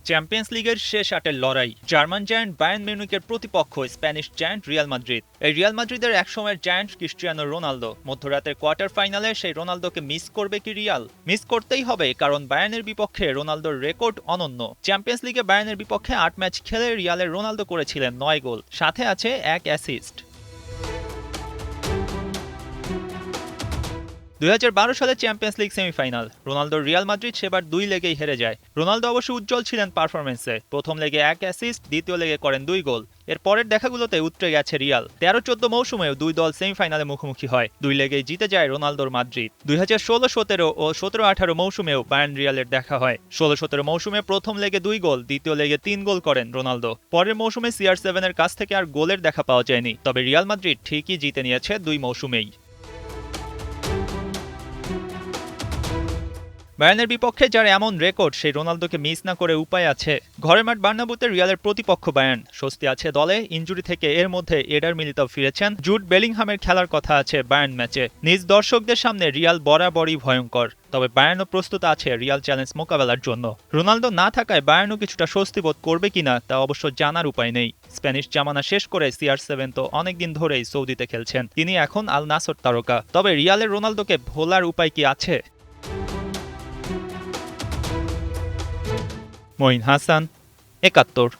Champions লিগের শেষ আটের লড়াই। জার্মান জায়ান্ট বায়ার্ন মিউনিখের প্রতিপক্ষ স্প্যানিশ জায়ান্ট রিয়াল মাদ্রিদ। এই রিয়াল মাদ্রিদের একসময়ের জায়ান্ট ক্রিস্টিয়ানো রোনালদো মধ্যরাতের কোয়ার্টার ফাইনালে সেই রোনালদোকে মিস করবে কি রিয়াল? মিস করতেই হবে, কারণ বায়ার্নের বিপক্ষে রোনালদোর রেকর্ড অনন্য। চ্যাম্পিয়ন্স লিগে বায়ার্নের বিপক্ষে ৮ ম্যাচ খেলে রিয়ালের রোনালদো করেছিলেন ৯ গোল, সাথে আছে ১ অ্যাসিস্ট। ২০১২ সালে চ্যাম্পিয়ন্স লিগ সেমিফাইনাল। রোনালদোর রিয়াল মাদ্রিদ সেবার ২ লেগেই হেরে যায়। রোনালদো অবশ্য উজ্জ্বল ছিলেন পারফরমেন্সে। প্রথম লেগে ১ অ্যাসিস্ট, দ্বিতীয় লেগে করেন ২ গোল। এর পরের দেখাগুলোতে উতরে গেছে রিয়াল। ১৩-১৪ মৌসুমেও দুই দল সেমিফাইনালে মুখোমুখি হয়। ২ লেগেই জিতে যায় রোনালদোর মাদ্রিদ। ২০১৬-১৭ ও ১৭-১৮ মৌসুমেও বায়ার্ন রিয়ালের দেখা হয়। ১৬-১৭ মৌসুমে প্রথম লেগে ২ গোল, দ্বিতীয় লেগে ৩ গোল করেন রোনালদো। পরের মৌসুমে CR7 এর কাছ থেকে আর গোলের দেখা পাওয়া যায়নি। তবে রিয়াল মাদ্রিদ ঠিকই জিতে নিয়েছে ২ মৌসুমেই। বায়ার্নের বিপক্ষে যার এমন রেকর্ড, সেই রোনালদোকে মিস না করে উপায় আছে? ঘরের মাঠ বার্নাব্যুতে রিয়ালের প্রতিপক্ষ বায়ার্ন। স্বস্তি আছে দলে, ইনজুরি থেকে এর মধ্যে এডার মিলিতাও ফিরেছেন। জুড বেলিংহামের খেলার কথা আছে বায়ার্ন ম্যাচে। নিজ দর্শকদের সামনে রিয়াল বরাবরই ভয়ঙ্কর। তবে বায়ার্নও প্রস্তুত আছে রিয়াল চ্যালেঞ্জ মোকাবেলার জন্য। রোনালদো না থাকায় বায়ার্নও কিছুটা স্বস্তি বোধ করবে কিনা তা অবশ্য জানার উপায় নেই। স্প্যানিশ জামানা শেষ করে CR7 তো অনেকদিন ধরেই সৌদিতে খেলছেন। তিনি এখন আল নাসর তারকা। তবে রিয়ালের রোনালদোকে ভোলার উপায় কি আছে? মঈন হাসান, ৭১।